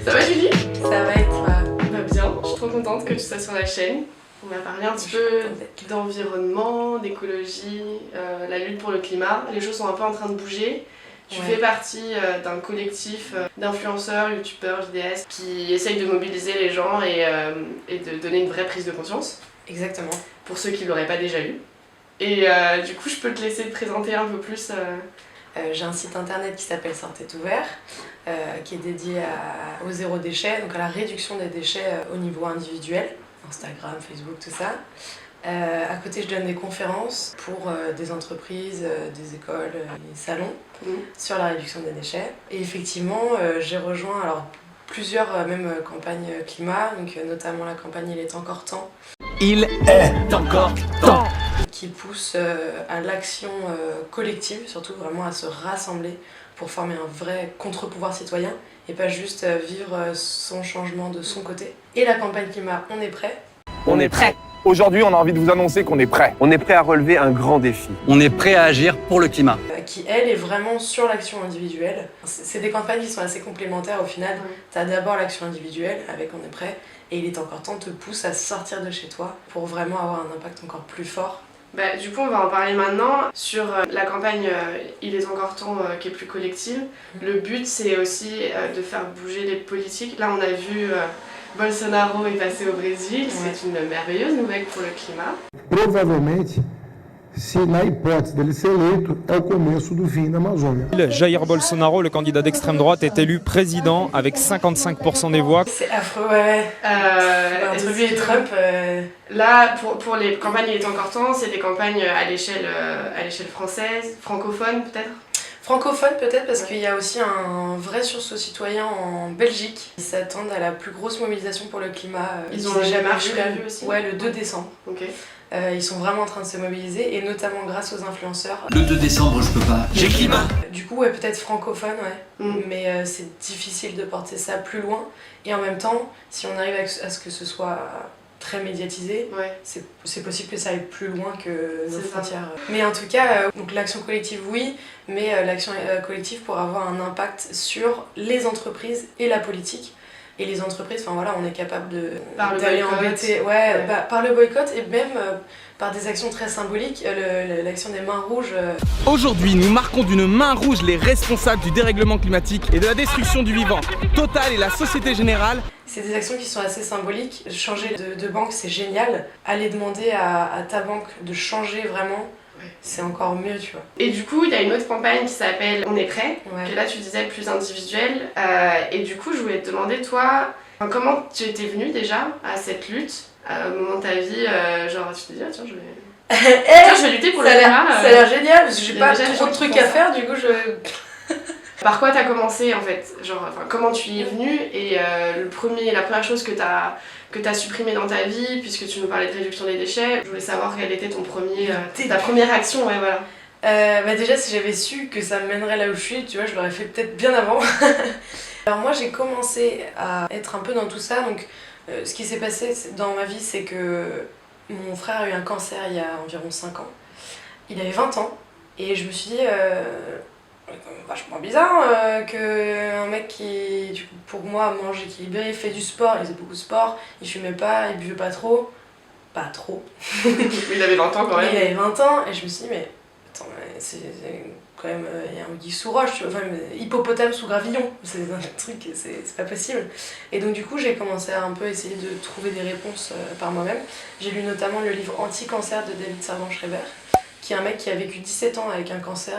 Ça va Julie? Ça va et toi? Bah bien, je suis trop contente que tu sois sur la chaîne. On va parler un petit peu d'environnement, d'écologie, la lutte pour le climat. Les choses sont un peu en train de bouger. Tu fais partie d'un collectif d'influenceurs, youtubeurs, vidéastes qui essayent de mobiliser les gens et de donner une vraie prise de conscience. Exactement. Pour ceux qui ne l'auraient pas déjà eu. Et du coup, je peux te laisser te présenter un peu plus. J'ai un site internet qui s'appelle Sortez tout vert, qui est dédié au zéro déchet, donc à la réduction des déchets au niveau individuel, Instagram, Facebook, tout ça. À côté, je donne des conférences pour des entreprises, des écoles, des salons sur la réduction des déchets. Et effectivement, j'ai rejoint plusieurs même campagnes climat, donc notamment la campagne Il est encore temps. Il est encore temps Qui pousse à l'action collective, surtout vraiment à se rassembler pour former un vrai contre-pouvoir citoyen et pas juste vivre son changement de son côté. Et la campagne climat, on est prêt. On est prêt. Aujourd'hui, on a envie de vous annoncer qu'on est prêt. On est prêt à relever un grand défi. On est prêt à agir pour le climat. Qui, elle, est vraiment sur l'action individuelle. C'est des campagnes qui sont assez complémentaires au final. Tu as d'abord l'action individuelle, avec On est prêt, et Il est encore temps te pousse à sortir de chez toi pour vraiment avoir un impact encore plus fort. Bah, du coup, on va en parler maintenant sur la campagne Il est encore temps qui est plus collective. Le but, c'est aussi de faire bouger les politiques. Là, on a vu Bolsonaro est passé au Brésil. C'est une merveilleuse nouvelle pour le climat. Provavelmente, se na hipótese dele ser eleito, é o começo do fim da Amazônia. Jair Bolsonaro, le candidat d'extrême droite, est élu président avec 55% des voix. C'est affreux, ouais. Entre lui et Trump. Là, pour les campagnes Il est encore temps, c'est des campagnes à l'échelle française, francophone peut-être. Francophone peut-être parce qu'il y a aussi un vrai sursaut citoyen en Belgique. Ils s'attendent à la plus grosse mobilisation pour le climat. Ils ont jamais marché prévu aussi. Ouais, le 2 décembre. Ok. Ils sont vraiment en train de se mobiliser et notamment grâce aux influenceurs. Le 2 décembre, je peux pas. J'ai climat. Du coup, ouais, peut-être francophone, ouais. Mais c'est difficile de porter ça plus loin. Et en même temps, si on arrive à ce que ce soit très médiatisé, c'est possible que ça aille plus loin que nos frontières. Mais en tout cas, donc l'action collective, oui, mais l'action collective pour avoir un impact sur les entreprises et la politique. Et les entreprises, enfin voilà, on est capable d'aller embêter, par le boycott et même par des actions très symboliques, l'action des mains rouges. Aujourd'hui, nous marquons d'une main rouge les responsables du dérèglement climatique et de la destruction du vivant. Total et la Société Générale. C'est des actions qui sont assez symboliques. Changer de banque, c'est génial. Aller demander à ta banque de changer vraiment, c'est encore mieux, tu vois. Et du coup, il y a une autre campagne qui s'appelle On est prêt, que là tu disais plus individuelle. Et du coup, je voulais te demander, toi, comment tu étais venue déjà à cette lutte, au moment de ta vie, genre tu te dis, ah, tiens, je vais lutter pour le climat. Ça a l'air génial, parce que j'ai pas trop de trucs à faire, du coup je... Par quoi t'as commencé en fait, genre, comment tu y es venue et la première chose que t'as supprimée dans ta vie, puisque tu nous parlais de réduction des déchets, je voulais savoir quelle était ta première action, voilà. Déjà si j'avais su que ça me mènerait là où je suis, tu vois, je l'aurais fait peut-être bien avant. Alors moi j'ai commencé à être un peu dans tout ça, donc ce qui s'est passé dans ma vie c'est que mon frère a eu un cancer il y a environ 5 ans. Il avait 20 ans et je me suis dit... vachement bizarre qu'un mec qui, pour moi, mange équilibré, fait du sport, il faisait beaucoup de sport, il fumait pas, il buvait pas trop. Il avait 20 ans quand même. Il avait 20 ans et je me suis dit, mais attends, c'est quand même, il y a un guy sous roche, tu vois, enfin, hippopotame sous gravillon, c'est un truc, c'est pas possible. Et donc du coup, j'ai commencé à un peu essayer de trouver des réponses par moi-même. J'ai lu notamment le livre Anti-cancer de David Servan-Schreiber, qui est un mec qui a vécu 17 ans avec un cancer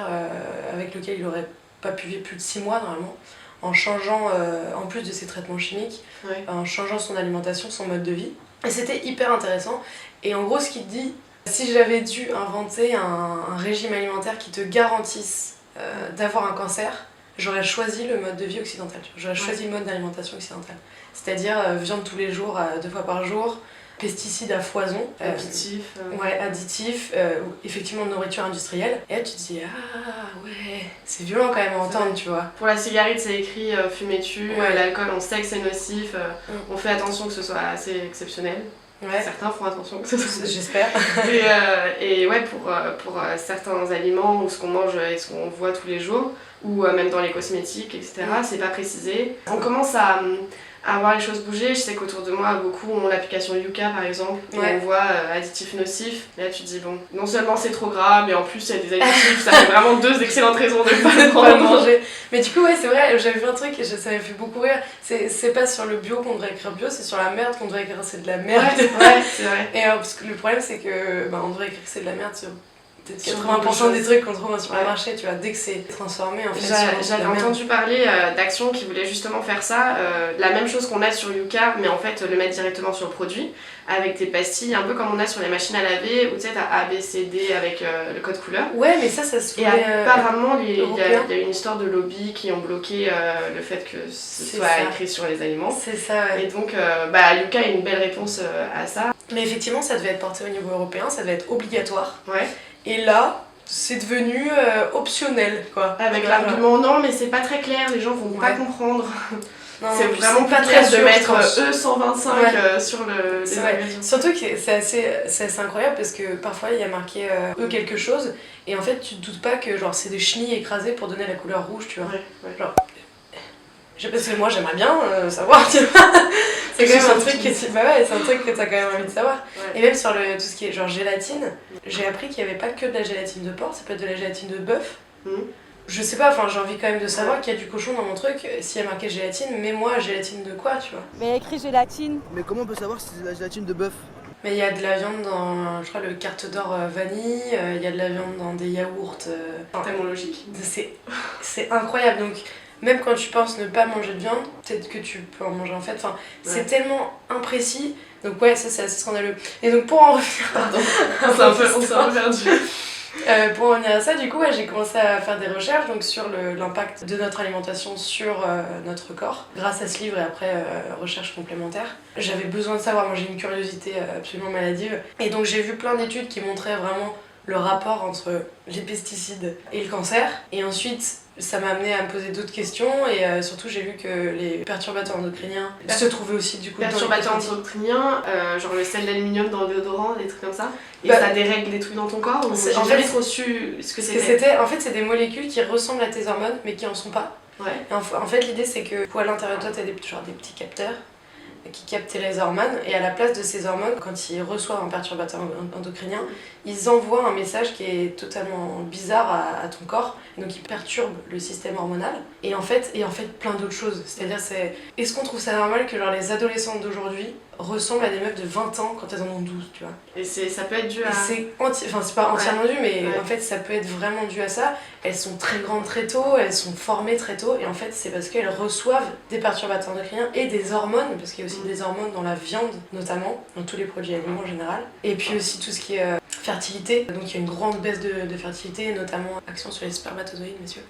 avec lequel il aurait pas pu vivre plus de 6 mois normalement, en changeant, en plus de ses traitements chimiques, en changeant son alimentation, son mode de vie. Et c'était hyper intéressant. Et en gros, ce qu'il dit, si j'avais dû inventer un régime alimentaire qui te garantisse d'avoir un cancer, j'aurais choisi le mode de vie occidental. J'aurais choisi le mode d'alimentation occidental. C'est-à-dire viande tous les jours, 2 fois par jour, pesticides à foison, additifs, effectivement nourriture industrielle. Et là tu te dis, ah ouais, c'est violent quand même à entendre, tu vois. Pour la cigarette c'est écrit fumez-tu, l'alcool on sait que c'est nocif, on fait attention que ce soit assez exceptionnel. Ouais. Certains font attention que ce soit. J'espère. Et ouais, pour certains aliments ou ce qu'on mange et ce qu'on voit tous les jours, ou même dans les cosmétiques, etc., c'est pas précisé. On commence à voir les choses bouger. Je sais qu'autour de moi, beaucoup ont l'application Yuka par exemple, où on voit additifs nocifs. Et là, tu te dis, bon, non seulement c'est trop gras, mais en plus il y a des additifs, ça fait vraiment 2 excellentes raisons de ne pas le manger. Mais du coup, ouais, c'est vrai, j'avais vu un truc et ça m'a fait beaucoup rire. C'est pas sur le bio qu'on devrait écrire bio, c'est sur la merde qu'on devrait écrire c'est de la merde. Ouais, c'est vrai. Et parce que le problème, c'est que on devrait écrire que c'est de la merde sur peut-être 80% des trucs qu'on trouve sur le marché, tu vois, dès que c'est transformé en fait. J'avais entendu parler d'actions qui voulaient justement faire ça, la même chose qu'on a sur Yuka, mais en fait le mettre directement sur le produit, avec des pastilles, un peu comme on a sur les machines à laver, où tu sais, t'as A, B, C, D avec le code couleur. Ouais, mais ça se fait. Et apparemment, il y a une histoire de lobby qui ont bloqué le fait que ce soit écrit sur les aliments. C'est ça, ouais. Et donc, Yuka a une belle réponse à ça. Mais effectivement, ça devait être porté au niveau européen, ça devait être obligatoire. Ouais. Et là, c'est devenu optionnel, quoi. Avec l'argument non, mais c'est pas très clair, les gens vont pas comprendre. C'est vraiment pas très de mettre E125 sur les ingrédients. Surtout que c'est assez incroyable parce que parfois il y a marqué E quelque chose et en fait tu te doutes pas que genre c'est des chenilles écrasées pour donner la couleur rouge, tu vois. Genre, je sais pas si moi j'aimerais bien savoir, tu vois. C'est quand même un truc c'est un truc que t'as quand même envie de savoir. Ouais. Et même sur tout ce qui est genre gélatine, j'ai appris qu'il y avait pas que de la gélatine de porc, ça peut être de la gélatine de bœuf. Je sais pas, enfin j'ai envie quand même de savoir qu'il y a du cochon dans mon truc. S'il y a marqué gélatine, mets-moi gélatine de quoi, tu vois. Mais il y a écrit gélatine. Mais comment on peut savoir si c'est de la gélatine de bœuf? Mais il y a de la viande dans, je crois, le carte d'or vanille, il y a de la viande dans des yaourts. Tellement logique. C'est incroyable, donc même quand tu penses ne pas manger de viande, peut-être que tu peux en manger en fait. Enfin, c'est tellement imprécis, donc ouais, ça c'est assez scandaleux. Et donc pour en revenir... Pardon, on s'est un peu perdu. Pour en revenir à ça, du coup, j'ai commencé à faire des recherches donc, sur l'impact de notre alimentation sur notre corps, grâce à ce livre et après recherche complémentaire. J'avais besoin de savoir, moi j'ai une curiosité absolument maladive, et donc j'ai vu plein d'études qui montraient vraiment le rapport entre les pesticides et le cancer, et ensuite ça m'a amené à me poser d'autres questions, et surtout j'ai vu que les perturbateurs endocriniens se trouvaient aussi du coup perturbateurs endocriniens, genre le sel d'aluminium dans le déodorant, des trucs comme ça, et ça dérègle des trucs dans ton corps, ou j'ai jamais trop su ce que c'était. En fait c'est des molécules qui ressemblent à tes hormones mais qui en sont pas. Ouais. Et en fait l'idée c'est que à l'intérieur de toi t'as des petits capteurs qui captent les hormones, et à la place de ces hormones, quand ils reçoivent un perturbateur endocrinien, ils envoient un message qui est totalement bizarre à ton corps, donc ils perturbent le système hormonal, et en fait plein d'autres choses. C'est-à-dire, est-ce qu'on trouve ça normal que genre, les adolescentes d'aujourd'hui ressemblent à des meufs de 20 ans quand elles en ont 12, tu vois? Et ça peut être dû à... c'est pas entièrement dû, mais en fait ça peut être vraiment dû à ça. Elles sont très grandes très tôt, elles sont formées très tôt, et en fait c'est parce qu'elles reçoivent des perturbateurs endocriniens et des hormones, parce qu'il y a aussi des hormones dans la viande notamment, dans tous les produits alimentaires en général, et puis aussi tout ce qui est fertilité. Donc il y a une grande baisse de fertilité, notamment action sur les spermatozoïdes, messieurs.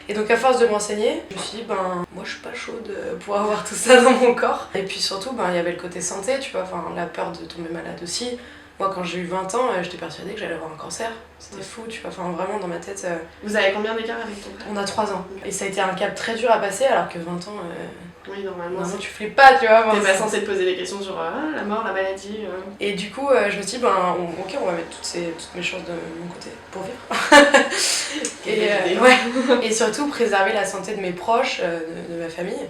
Et donc à force de m'enseigner, je me suis dit moi je suis pas chaude pour avoir tout ça dans mon corps. Et puis surtout il y avait le côté santé, tu vois, la peur de tomber malade aussi. Moi quand j'ai eu 20 ans, j'étais persuadée que j'allais avoir un cancer. C'était fou, tu vois, vraiment dans ma tête. Vous avez combien d'écart avec ton frère? On a 3 ans. Et ça a été un cap très dur à passer, alors que 20 ans... Oui, normalement tu flippes pas, tu vois. T'es pas censé te poser des questions sur la mort, la maladie. Et du coup, je me suis dit, ok, on va mettre toutes mes chances de mon côté pour vivre. Et surtout, préserver la santé de mes proches, de ma famille.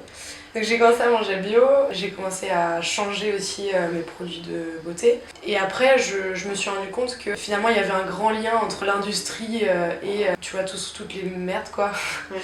Donc j'ai commencé à manger bio, j'ai commencé à changer aussi mes produits de beauté. Et après, je me suis rendu compte que finalement, il y avait un grand lien entre l'industrie et, tu vois, toutes les merdes, quoi. Ouais.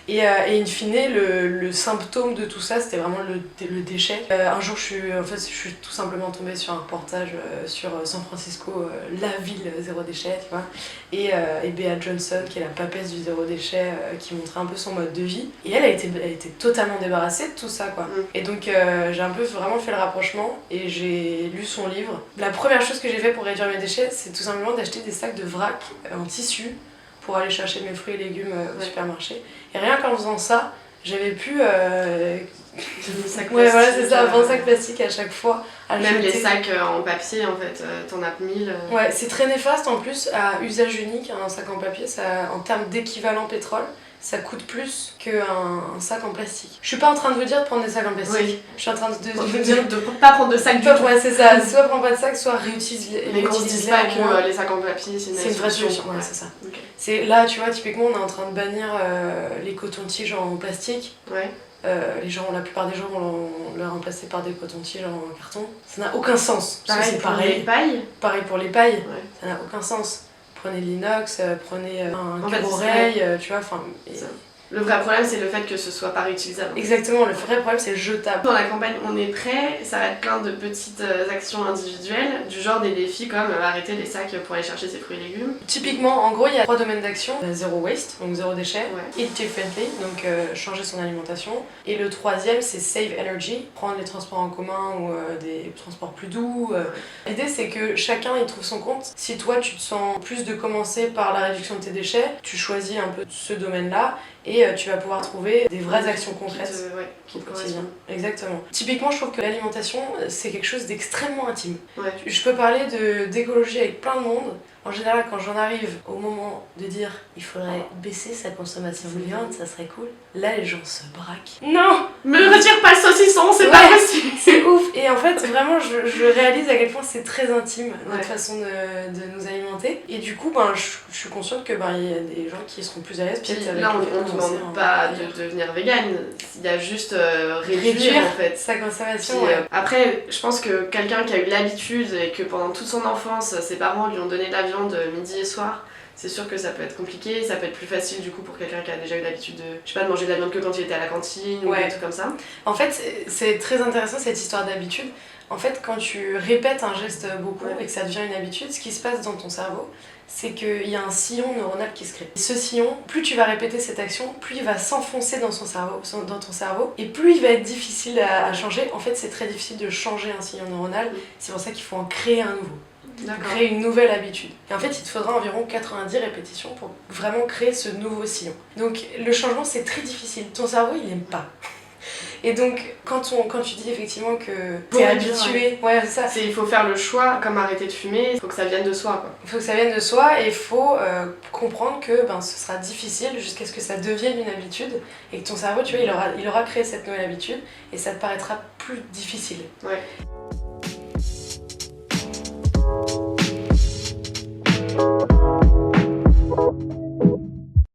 Et in fine, le symptôme de tout ça, c'était vraiment le déchet. Un jour, je suis tout simplement tombée sur un reportage sur San Francisco, la ville zéro déchet, tu vois. Et Bea Johnson, qui est la papesse du zéro déchet, qui montrait un peu son mode de vie. Et elle était totalement débarrassée de tout ça, quoi. Et donc j'ai un peu vraiment fait le rapprochement et j'ai lu son livre. La première chose que j'ai fait pour réduire mes déchets, c'est tout simplement d'acheter des sacs de vrac en tissu pour aller chercher mes fruits et légumes au supermarché. Et rien qu'en faisant ça, j'avais pu... des sacs ouais, voilà, c'est ça, 20 sacs plastiques à chaque fois. Même les sacs en papier, en fait, t'en as 1000. Ouais, c'est très néfaste en plus, à usage unique, un sac en papier, ça, en termes d'équivalent pétrole, ça coûte plus qu'un sac en plastique. Je suis pas en train de vous dire de prendre des sacs en plastique. Oui. Je suis en train de Je veux vous dire de pas prendre de sac du tout. Ouais, c'est ça. Soit prends pas de sac, soit réutilise-les. Mais qu'on se dise pas que les sacs en papier, c'est C'est une vraie solution, ouais. ouais, c'est ça. Okay. C'est là, tu vois, typiquement, on est en train de bannir les cotons-tiges en plastique. Ouais. La plupart des gens vont le remplacer par des cotons-tiges en carton. Ça n'a aucun sens. Pareil C'est pour les pailles. Pareil pour les pailles. Ouais. Ça n'a aucun sens. Prenez de l'inox, prenez un En fait, cure-oreille, tu vois, enfin... Le vrai problème, c'est le fait que ce soit pas réutilisable. Exactement, le vrai problème, c'est le jetable. Dans la campagne On est prêt, ça va être plein de petites actions individuelles, du genre des défis comme arrêter les sacs pour aller chercher ses fruits et légumes. Typiquement, en gros, il y a 3 domaines d'action. Zéro waste, donc zéro déchet. Ouais. Eat differently, donc changer son alimentation. Et le 3e, c'est save energy, prendre les transports en commun ou des transports plus doux. L'idée, c'est que chacun y trouve son compte. Si toi, tu te sens plus de commencer par la réduction de tes déchets, tu choisis un peu ce domaine-là et tu vas pouvoir trouver des vraies actions concrètes qui te au quotidien. correspondent. Exactement. Typiquement, je trouve que l'alimentation, c'est quelque chose d'extrêmement intime. Ouais. Je peux parler d'écologie avec plein de monde. En général, quand j'en arrive au moment de dire il faudrait baisser sa consommation de viande, ça serait cool, là les gens se braquent. Non! Me retire pas le saucisson, c'est pas possible! C'est ouf! Et en fait, vraiment, je réalise à quel point c'est très intime notre Ouais. façon de nous alimenter. Et du coup, je suis consciente que il y a des gens qui seront plus à l'aise. Puis peut-être avec là, le on fait de ne commencer demande à pas en de devenir végane, il y a juste réduire réduire en fait. sa Puis, consommation. Ouais. après, je pense que quelqu'un qui a eu l'habitude et que pendant toute son enfance, ses parents lui ont donné de la viande midi et soir, c'est sûr que ça peut être compliqué, ça peut être plus facile du coup pour quelqu'un qui a déjà eu l'habitude de manger de la viande que quand il était à la cantine ou Ouais. des trucs comme ça. En fait, c'est très intéressant cette histoire d'habitude. En fait, quand tu répètes un geste beaucoup et que ça devient une habitude, ce qui se passe dans ton cerveau, c'est qu'il y a un sillon neuronal qui se crée. Et ce sillon, plus tu vas répéter cette action, plus il va s'enfoncer dans ton cerveau, et plus il va être difficile à changer. En fait, c'est très difficile de changer un sillon neuronal, c'est pour ça qu'il faut en créer un nouveau. Créer une nouvelle habitude. Et en fait, il te faudra environ 90 répétitions pour vraiment créer ce nouveau sillon. Donc, le changement, c'est très difficile. Ton cerveau, il aime pas. Et donc, quand tu dis effectivement que t'es habitué, ouais, c'est ça. Il faut faire le choix, comme arrêter de fumer, il faut que ça vienne de soi, quoi. Il faut que ça vienne de soi et il faut comprendre que ce sera difficile jusqu'à ce que ça devienne une habitude et que ton cerveau, tu vois, il aura créé cette nouvelle habitude et ça te paraîtra plus difficile. Ouais.